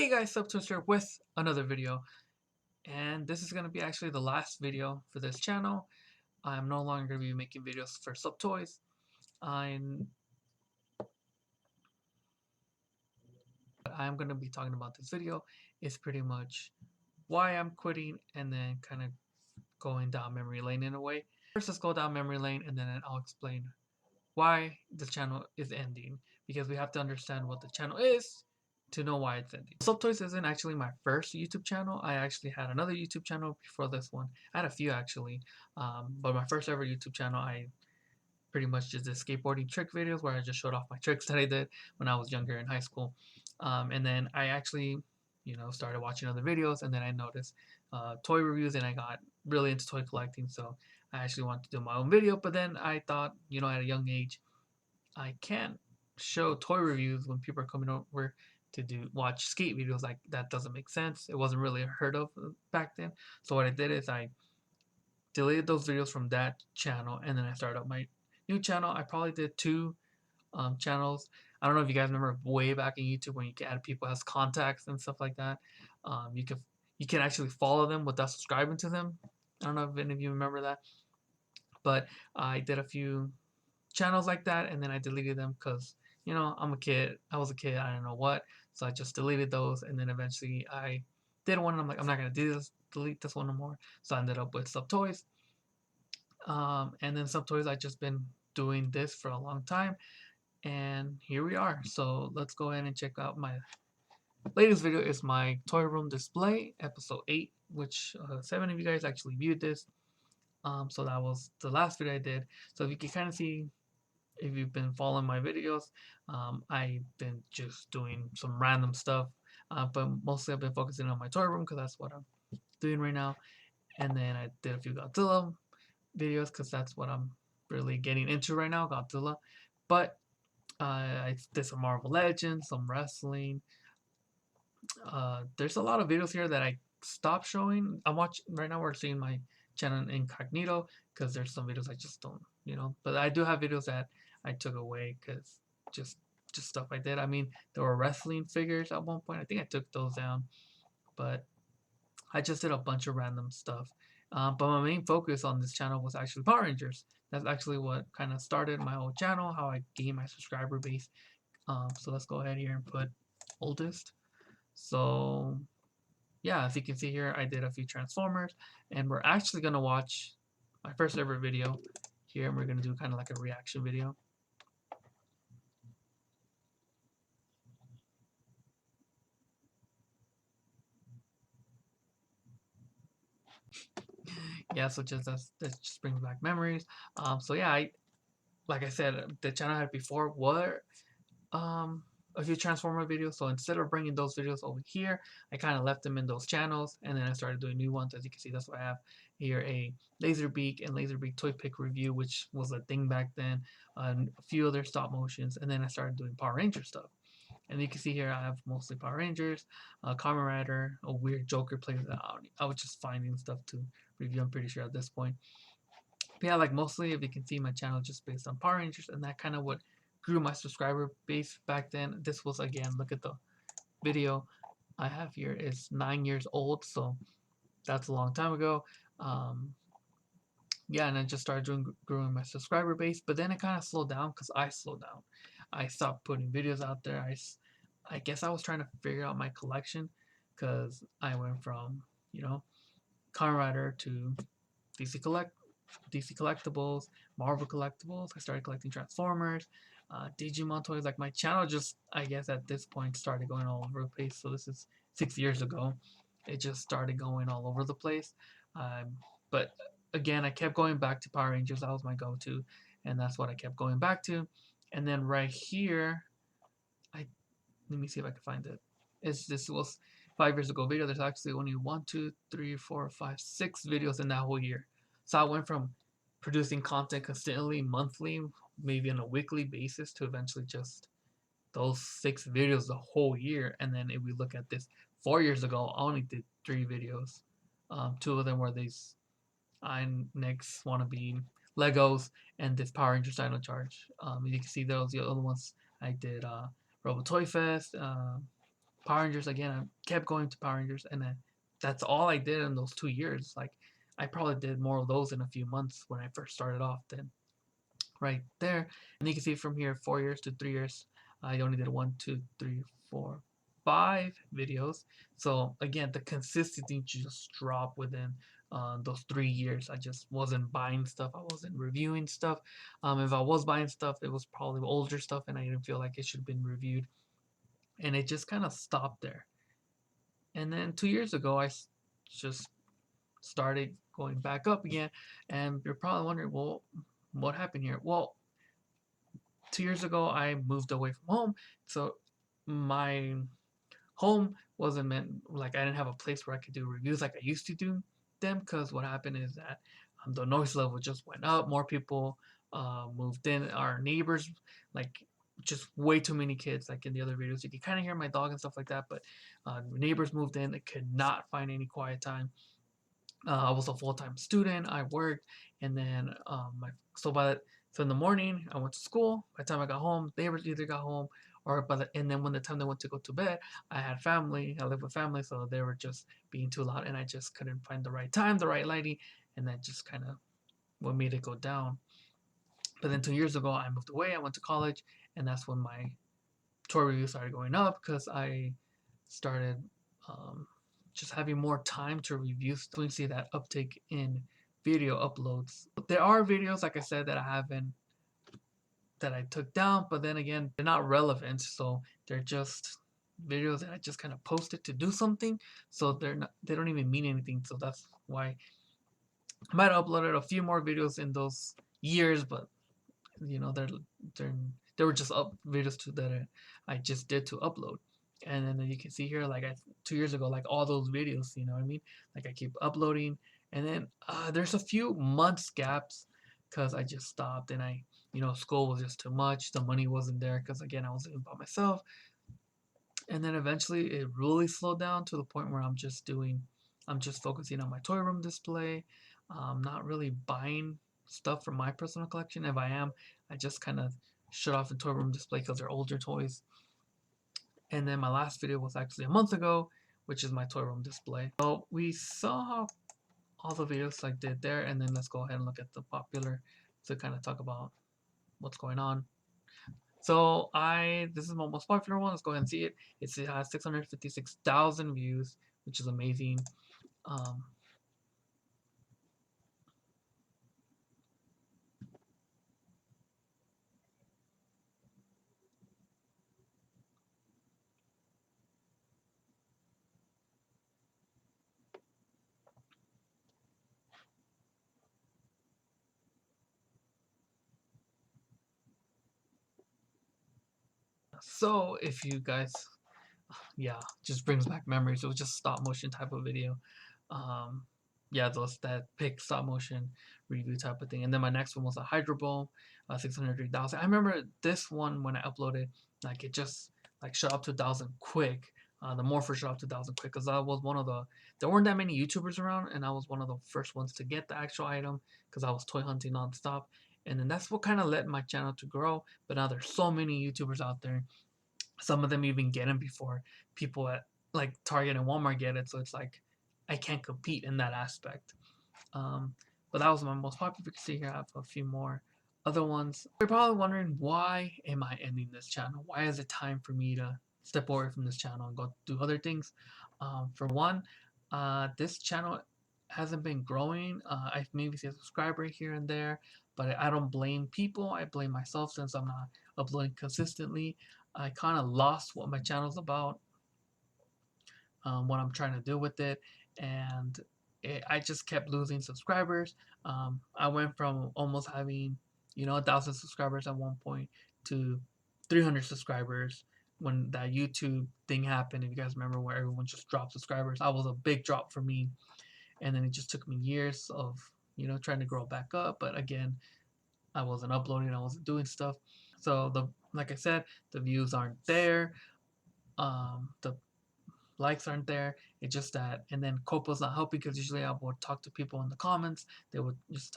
Hey guys, Suptoys here with another video, and this is going to be actually the last video for this channel. I'm no longer going to be making videos for Suptoys. I'm going to be talking about this video is pretty much why I'm quitting and then kind of going down memory lane in a way. First, let's go down memory lane and then I'll explain why the channel is ending, because we have to understand what the channel is to know why it's ending. Suptoys isn't actually my first YouTube channel. I actually had another YouTube channel before this one. I had a few actually, but my first ever YouTube channel, I pretty much just did skateboarding trick videos where I just showed off my tricks that I did when I was younger in high school. And then I actually, started watching other videos, and then I noticed toy reviews, and I got really into toy collecting. So I actually wanted to do my own video, but then I thought, at a young age, I can't show toy reviews when people are coming over to watch skate videos. Like, that doesn't make sense. It wasn't really heard of back then. So what I did is I deleted those videos from that channel, and then I started up my new channel. I probably did two channels. I don't know if you guys remember way back in YouTube when you can add people as contacts and stuff like that. You can actually follow them without subscribing to them. I don't know if any of you remember that, but I did a few channels like that, and then I deleted them because I'm a kid. I was a kid. I don't know what, so I just deleted those, and then eventually I did one, and I'm like, I'm not gonna delete this one no more. So I ended up with Suptoys, and then Suptoys. I just been doing this for a long time, and here we are. So let's go ahead and check out my latest video. Is my toy room display, episode 8, which 7 of you guys actually viewed this. So that was the last video I did. So if you can kind of see, if you've been following my videos, I've been just doing some random stuff, but mostly I've been focusing on my toy room because that's what I'm doing right now. And then I did a few Godzilla videos because that's what I'm really getting into right now, Godzilla. But I did some Marvel Legends, some wrestling. There's a lot of videos here that I stopped showing. I'm watching right now. We're seeing my channel incognito because there's some videos I just don't, But I do have videos that I took away because just stuff I did. I mean, there were wrestling figures at one point. I think I took those down, but I just did a bunch of random stuff. But my main focus on this channel was actually Power Rangers. That's actually what kind of started my whole channel, how I gained my subscriber base. So let's go ahead here and put oldest. So yeah, as you can see here, I did a few Transformers, and we're actually gonna watch my first ever video here, and we're gonna do kind of like a reaction video. Yeah, so that just brings back memories. So yeah, like I said, the channel I had before were a few Transformer videos. So instead of bringing those videos over here, I kind of left them in those channels, and then I started doing new ones. As you can see, that's why I have here a Laserbeak and Laserbeak toy pick review, which was a thing back then, and a few other stop motions, and then I started doing Power Ranger stuff. And you can see here I have mostly Power Rangers, Kamen Rider, a weird Joker player that I was just finding stuff to review, I'm pretty sure at this point. But yeah, like mostly, if you can see, my channel just based on Power Rangers, and that kind of what grew my subscriber base back then. This was, again, look at the video I have here. It's 9 years old, so that's a long time ago. Yeah, and I just started growing my subscriber base, but then it kind of slowed down because I slowed down. I stopped putting videos out there. I guess I was trying to figure out my collection because I went from, Kamen Rider to DC Collect, DC Collectibles, Marvel Collectibles. I started collecting Transformers, Digimon toys. Like, my channel just, I guess at this point, started going all over the place. So this is 6 years ago. It just started going all over the place. But again, I kept going back to Power Rangers. That was my go-to, and that's what I kept going back to. And then right here, let me see if I can find it. This was 5 years ago video. There's actually only 1, 2, 3, 4, 5, 6 videos in that whole year. So I went from producing content consistently, monthly, maybe on a weekly basis, to eventually just those 6 videos the whole year. And then if we look at this 4 years ago, I only did 3 videos. 2 of them were these I next want to be Legos and this Power Rangers Dino Charge. You can see those. The other ones I did Robo Toy Fest, Power Rangers again. kept going to Power Rangers, and then that's all I did in those 2 years. Like I probably did more of those in a few months when I first started off than right there. And you can see from here, 4 years to 3 years, I only did 1, 2, 3, 4, 5 videos. So again, the consistency just dropped within those 3 years. I just wasn't buying stuff. I wasn't reviewing stuff. If I was buying stuff, it was probably older stuff, and I didn't feel like it should have been reviewed. And it just kind of stopped there. And then 2 years ago, just started going back up again. And you're probably wondering, well, what happened here? Well, 2 years ago, I moved away from home, so my home wasn't meant, like I didn't have a place where I could do reviews like I used to do them. Because what happened is that the noise level just went up. More people moved in. Our neighbors, like just way too many kids. Like in the other videos, you can kind of hear my dog and stuff like that. But neighbors moved in. They could not find any quiet time. I was a full-time student. I worked, and then so in the morning I went to school. By the time I got home, they were either got home or and then when the time they went to go to bed, I had family. I live with family, so they were just being too loud, and I just couldn't find the right time, the right lighting, and that just kind of what made it go down. But then 2 years ago, I moved away. I went to college, and that's when my tour reviews started going up because I started um, just having more time to review stuff. We see that uptick in video uploads. There are videos, like I said, that I haven't that I took down, but then again, they're not relevant, so they're just videos that I just kind of posted to do something. So they don't even mean anything. So that's why I might have uploaded a few more videos in those years, but you know they're they were just up videos to that I just did to upload. And then you can see here, like 2 years ago, like all those videos, you know what I mean? Like I keep uploading, and then there's a few months gaps because I just stopped, and school was just too much. The money wasn't there because again I was living by myself, and then eventually it really slowed down to the point where I'm just focusing on my toy room display. Not really buying stuff from my personal collection. If I am, I just kind of shut off the toy room display because they're older toys. And then my last video was actually a month ago, which is my toy room display. So we saw how all the videos I did there, and then let's go ahead and look at the popular to kind of talk about what's going on. So this is my most popular one. Let's go ahead and see it. It has 656,000 views, which is amazing. Um, so if you guys, yeah, just brings back memories. It was just stop motion type of video. Um, yeah, those that pick stop motion review type of thing. And then my next one was a Hydro Ball, 603,000. I remember this one when I uploaded, like it just like shot up to 1,000 quick. The Morpher shot up to 1,000 quick because I was one of there weren't that many YouTubers around, and I was one of the first ones to get the actual item because I was toy hunting nonstop. And then that's what kind of led my channel to grow. But now there's so many YouTubers out there. Some of them even get them before people at like Target and Walmart get it. So it's like I can't compete in that aspect. Um, but that was my most popular. You can see here I have a few more other ones. You're probably wondering, why am I ending this channel? Why is it time for me to step away from this channel and go do other things? For one, this channel hasn't been growing. I've maybe seen a subscriber here and there, but I don't blame people. I blame myself since I'm not uploading consistently. I kind of lost what my channel's about, what I'm trying to do with it, and I just kept losing subscribers. I went from almost having 1,000 subscribers at one point to 300 subscribers when that YouTube thing happened. If you guys remember, where everyone just dropped subscribers, that was a big drop for me, and then it just took me years of trying to grow back up. But again, I wasn't uploading, I wasn't doing stuff. So like I said, the views aren't there. The likes aren't there. It's just that, and then Copa's not helping because usually I would talk to people in the comments. They would just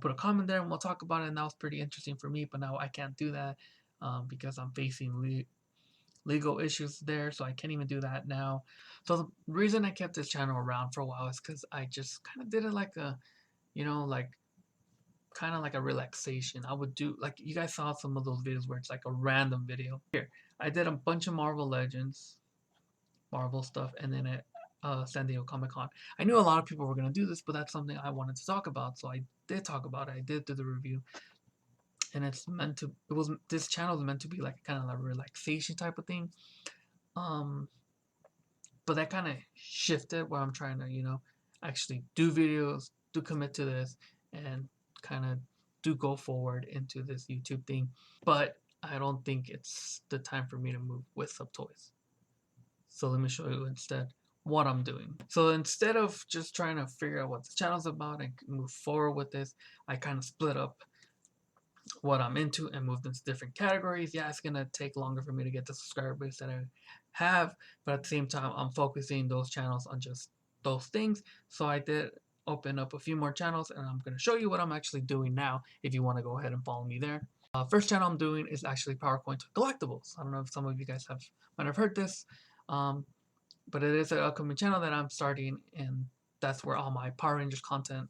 put a comment there and we'll talk about it, and that was pretty interesting for me. But now I can't do that because I'm facing legal issues there, so I can't even do that now. So the reason I kept this channel around for a while is because I just kind of did it like a, like kind of like a relaxation. I would do, like, you guys saw some of those videos where it's like a random video. Here, I did a bunch of Marvel Legends, Marvel stuff, and then at San Diego Comic Con. I knew a lot of people were gonna do this, but that's something I wanted to talk about, so I did talk about it. I did do the review, and this channel is meant to be like kind of like a relaxation type of thing. But that kind of shifted where I'm trying to, actually do videos, do commit to this, and kind of do go forward into this YouTube thing. But I don't think it's the time for me to move with Suptoys. So let me show you instead what I'm doing. So instead of just trying to figure out what the channel's about and move forward with this, I kind of split up what I'm into and moved into different categories. Yeah, it's gonna take longer for me to get the subscriber base that I have, but at the same time, I'm focusing those channels on just those things. So I did open up a few more channels, and I'm gonna show you what I'm actually doing now. If you want to go ahead and follow me there. First channel I'm doing is actually PowerPoint Collectibles. I don't know if some of you guys might have heard this, but it is an upcoming channel that I'm starting, and that's where all my Power Rangers content,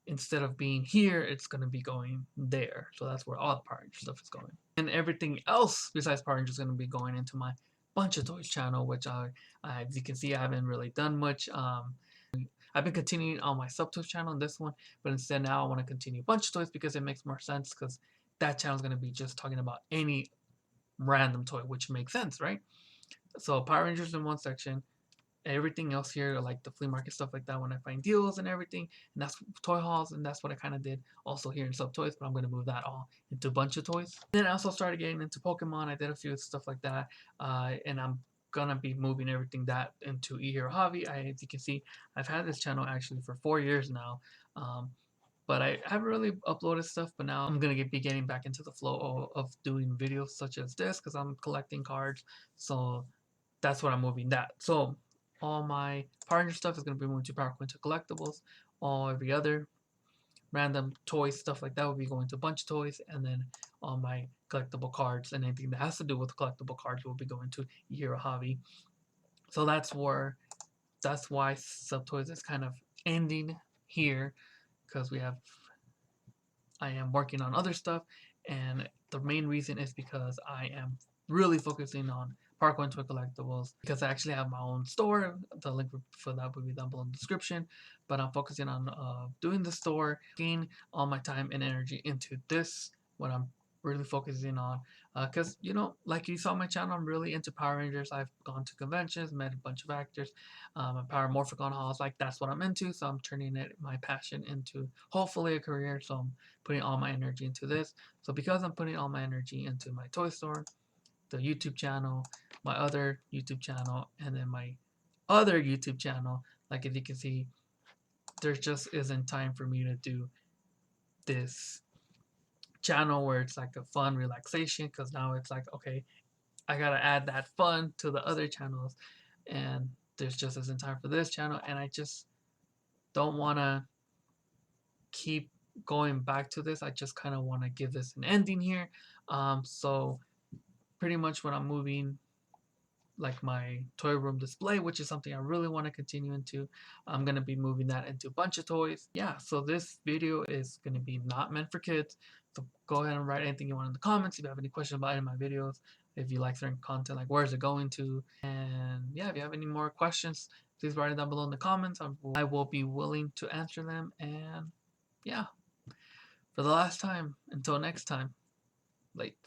instead of being here, it's going to be going there. So that's where all the Power Rangers stuff is going. And everything else besides Power Rangers is going to be going into my Buncha Toys channel, which as you can see, I haven't really done much. I've been continuing on my Suptoys channel on this one, but instead now I want to continue Buncha Toys because it makes more sense, because that channel is going to be just talking about any random toy, which makes sense, right? So Power Rangers in one section, everything else here, like the flea market stuff like that, when I find deals and everything, and that's toy hauls, and that's what I kind of did also here in Suptoys, but I'm going to move that all into Buncha Toys. Then I also started getting into Pokemon. I did a few stuff like that, and I'm gonna be moving everything that into Javy. As you can see, I've had this channel actually for 4 years now, but I haven't really uploaded stuff, but now I'm gonna be getting back into the flow of doing videos such as this, because I'm collecting cards, so that's what I'm moving that. So all my partner stuff is going to be moving to PowerPoint Collectibles. All every other random toys, stuff like that, will be going to Bunch Toys. And then all my collectible cards and anything that has to do with collectible cards will be going to Year Hobby. So that's why Suptoys is kind of ending here, because I am working on other stuff, and the main reason is because I am really focusing on PowerPoint Collectibles, because I actually have my own store. The link for that will be down below in the description. But I'm focusing on doing the store, gain all my time and energy into this, what I'm really focusing on. Because, like you saw my channel, I'm really into Power Rangers. I've gone to conventions, met a bunch of actors, Power Morphicon hauls, like that's what I'm into. So I'm turning my passion into hopefully a career. So I'm putting all my energy into this. So because I'm putting all my energy into my toy store, the YouTube channel, my other YouTube channel, and then my other YouTube channel, like if you can see, there just isn't time for me to do this channel where it's like a fun relaxation, because now it's like, okay, I gotta add that fun to the other channels, and there's just isn't time for this channel, and I just don't want to keep going back to this. I just kind of want to give this an ending here. So pretty much when I'm moving, like my toy room display, which is something I really want to continue into, I'm going to be moving that into Buncha Toys. Yeah, so this video is going to be not meant for kids. So go ahead and write anything you want in the comments if you have any questions about any of my videos, if you like certain content, like where's it going to. And yeah, if you have any more questions, please write it down below in the comments. I will be willing to answer them. And yeah, for the last time, until next time, late.